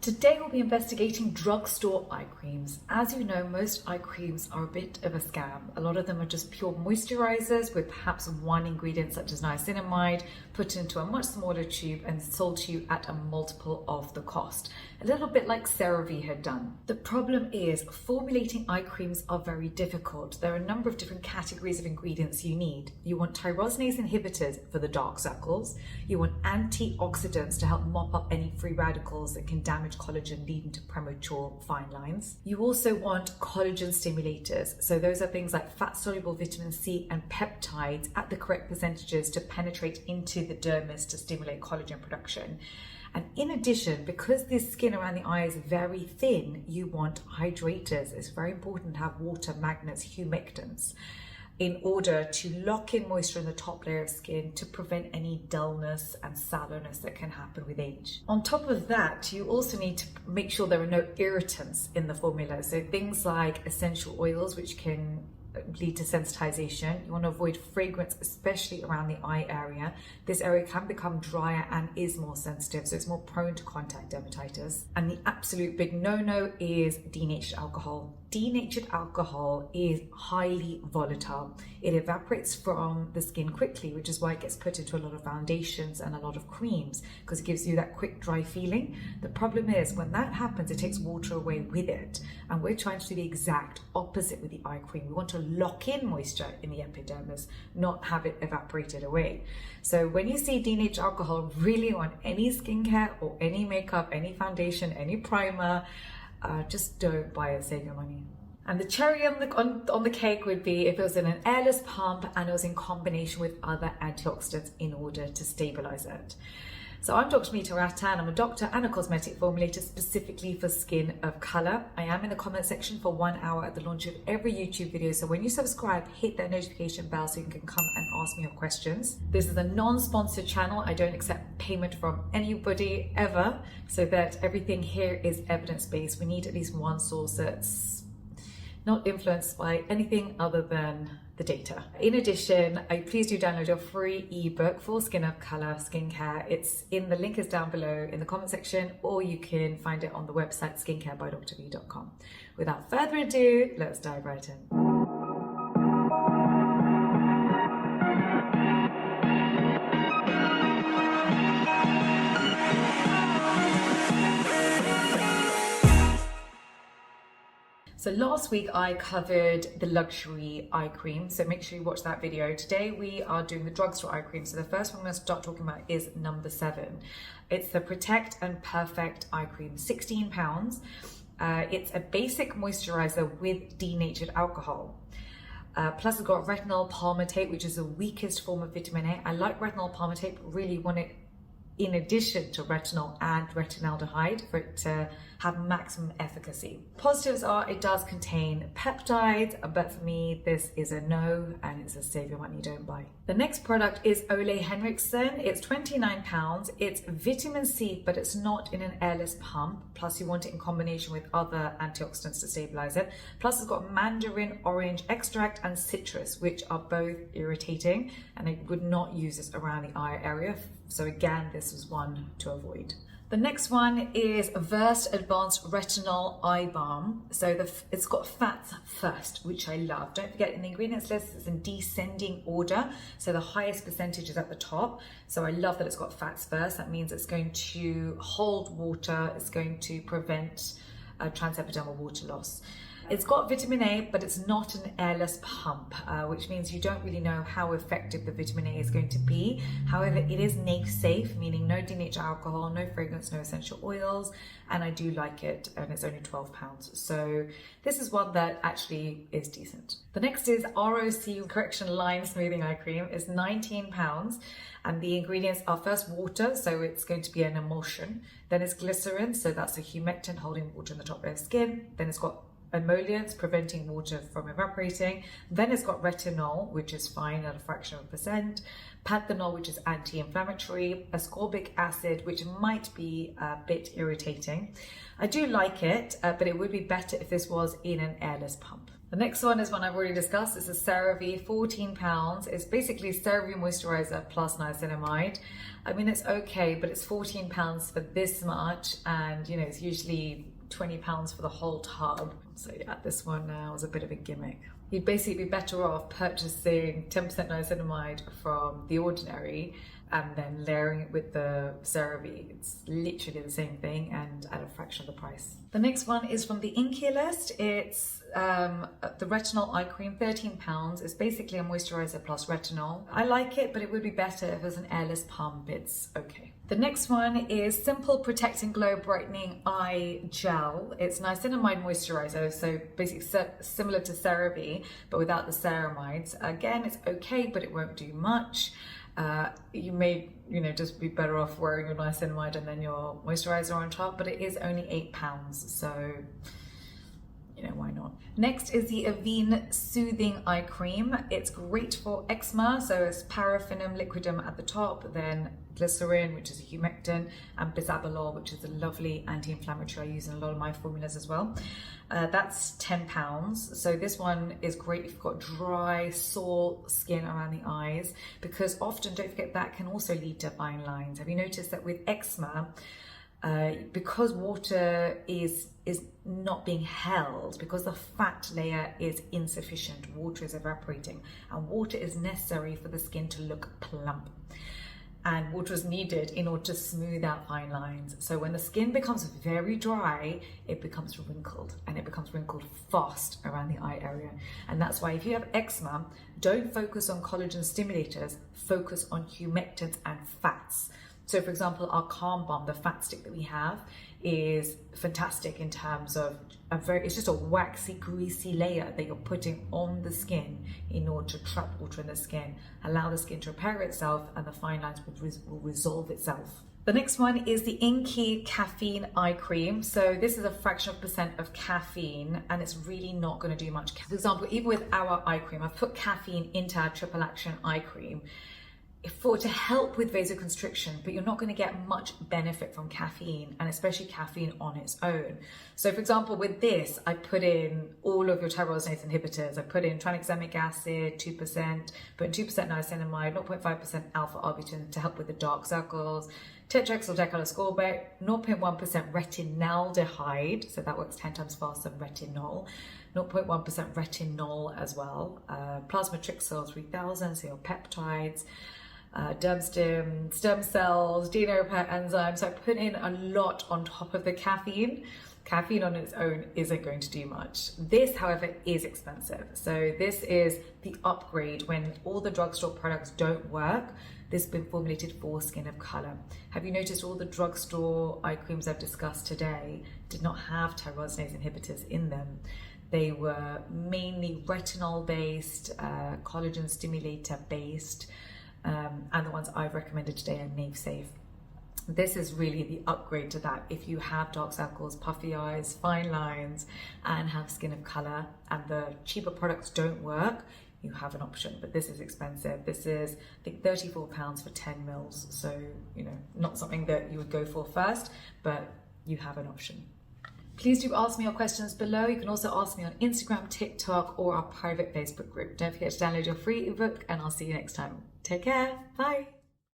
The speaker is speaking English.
Today we'll be investigating drugstore eye creams. As you know, most eye creams are a bit of a scam. A lot of them are just pure moisturizers with perhaps one ingredient such as niacinamide put into a much smaller tube and sold to you at a multiple of the cost. A little bit like CeraVe had done. The problem is formulating eye creams are very difficult. There are a number of different categories of ingredients you need. You want tyrosinase inhibitors for the dark circles. You want antioxidants to help mop up any free radicals that can damage collagen, leading to premature fine lines. You also want collagen stimulators. So those are things like fat-soluble vitamin C and peptides at the correct percentages to penetrate into the dermis to stimulate collagen production. And in addition, because the skin around the eye is very thin, you want hydrators. It's very important to have water magnets, humectants, in order to lock in moisture in the top layer of skin to prevent any dullness and sallowness that can happen with age. On top of that, you also need to make sure there are no irritants in the formula. So things like essential oils, which can lead to sensitization. You want to avoid fragrance, especially around the eye area. This area can become drier and is more sensitive, so it's more prone to contact dermatitis. And the absolute big no-no is denatured alcohol. Denatured alcohol is highly volatile. It evaporates from the skin quickly, which is why it gets put into a lot of foundations and a lot of creams, because it gives you that quick dry feeling. The problem is when that happens, it takes water away with it. And we're trying to do the exact opposite with the eye cream. We want to lock in moisture in the epidermis, not have it evaporated away. So when you see denatured alcohol really on any skincare or any makeup, any foundation, any primer, just don't buy it, save your money. And the cherry on the cake would be if it was in an airless pump and it was in combination with other antioxidants in order to stabilize it. So I'm Dr. Vanita Rattan. I'm a doctor and a cosmetic formulator specifically for skin of color. I am in the comment section for 1 hour at the launch of every YouTube video. So when you subscribe, hit that notification bell so you can come and ask me your questions. This is a non-sponsored channel. I don't accept payment from anybody ever, so that everything here is evidence-based. We need at least one source that's not influenced by anything other than the data. In addition, please do download your free ebook for skin of color skincare. It's in the link is down below in the comment section, or you can find it on the website skincarebydrv.com. Without further ado, let's dive right in. So last week I covered the luxury eye cream, so make sure you watch that video. Today we are doing the drugstore eye cream. So the first one I'm going to start talking about is number 7. It's the Protect and Perfect eye cream, £16. It's a basic moisturizer with denatured alcohol. Plus it's got retinol palmitate, which is the weakest form of vitamin A. I like retinol palmitate, but really want it in addition to retinol and retinaldehyde for it to have maximum efficacy. Positives are it does contain peptides, but for me this is a no, and it's a save your money, don't buy. The next product is Ole Henriksen. It's £29. It's vitamin C, but it's not in an airless pump. Plus you want it in combination with other antioxidants to stabilize it. Plus it's got mandarin orange extract and citrus, which are both irritating, and I would not use this around the eye area. So again, this is one to avoid. The next one is Versed Advanced Retinol Eye Balm. So it's got fats first, which I love. Don't forget, in the ingredients list, it's in descending order. So the highest percentage is at the top. So I love that it's got fats first. That means it's going to hold water. It's going to prevent transepidermal water loss. It's got vitamin A, but it's not an airless pump, which means you don't really know how effective the vitamin A is going to be. However, it is NAFE safe, meaning no denatured alcohol, no fragrance, no essential oils, and I do like it, and it's only £12. So this is one that actually is decent. The next is ROC Correction Line Smoothing Eye Cream. It's £19, and the ingredients are first water, so it's going to be an emulsion. Then it's glycerin, so that's a humectant holding water in the top layer of skin. Then it's got emollients preventing water from evaporating. Then it's got retinol, which is fine at a fraction of a percent, panthenol, which is anti-inflammatory, ascorbic acid, which might be a bit irritating. I do like it, but it would be better if this was in an airless pump. The next one is one I've already discussed. It's a CeraVe, £14. It's basically CeraVe moisturizer plus niacinamide. I mean, it's okay, but it's £14 for this much, and you know, it's usually £20 for the whole tub. So yeah, this one was a bit of a gimmick. You'd basically be better off purchasing 10% niacinamide from The Ordinary and then layering it with the CeraVe. It's literally the same thing and at a fraction of the price. The next one is from the Inkia list. It's the retinol eye cream, £13. It's basically a moisturizer plus retinol. I like it, but it would be better if it was an airless pump. It's okay. The next one is Simple Protect and Glow Brightening Eye Gel. It's niacinamide moisturizer, so basically similar to CeraVe, but without the ceramides. Again, it's okay, but it won't do much. You may, just be better off wearing your niacinamide and then your moisturizer on top, but it is only £8, so why not? Next is the Avene Soothing Eye Cream. It's great for eczema, so it's paraffinum liquidum at the top, then glycerin, which is a humectant, and bisabolol, which is a lovely anti-inflammatory I use in a lot of my formulas as well. That's £10. So this one is great if you've got dry, sore skin around the eyes, because often, don't forget, that can also lead to fine lines. Have you noticed that with eczema, because water is not being held, because the fat layer is insufficient, water is evaporating, and water is necessary for the skin to look plump. And water is needed in order to smooth out fine lines. So when the skin becomes very dry, it becomes wrinkled, and it becomes wrinkled fast around the eye area. And that's why if you have eczema, don't focus on collagen stimulators, focus on humectants and fats. So for example, our Calm Balm, the fat stick that we have, is fantastic in terms of it's just a waxy, greasy layer that you're putting on the skin in order to trap water in the skin, allow the skin to repair itself, and the fine lines will resolve itself. The next one is the Inkia Caffeine Eye Cream. So this is a fraction of % of caffeine, and it's really not going to do much. For example, even with our eye cream, I've put caffeine into our triple action eye cream to help with vasoconstriction, but you're not going to get much benefit from caffeine, and especially caffeine on its own. So for example, with this, I put in all of your tyrosinase inhibitors. I put in tranexamic acid, 2%, put in 2% niacinamide, 0.5% alpha-arbutin to help with the dark circles, tetraxyl decaloscorbate, 0.1% retinaldehyde, so that works 10 times faster than retinol, 0.1% retinol as well, plasma trixyl 3000, so your peptides, dermstim, stem cells, DNA repair enzymes. So I put in a lot on top of the caffeine. Caffeine on its own isn't going to do much. This, however, is expensive. So this is the upgrade when all the drugstore products don't work. This has been formulated for skin of color. Have you noticed all the drugstore eye creams I've discussed today did not have tyrosinase inhibitors in them? They were mainly retinol based, collagen stimulator based, and the ones I've recommended today are nave safe. This is really the upgrade to that. If you have dark circles, puffy eyes, fine lines, and have skin of color, and the cheaper products don't work, you have an option. But this is expensive. This is, I think, £34 for 10 mils. So, not something that you would go for first, but you have an option. Please do ask me your questions below. You can also ask me on Instagram, TikTok, or our private Facebook group. Don't forget to download your free ebook, and I'll see you next time. Take care. Bye.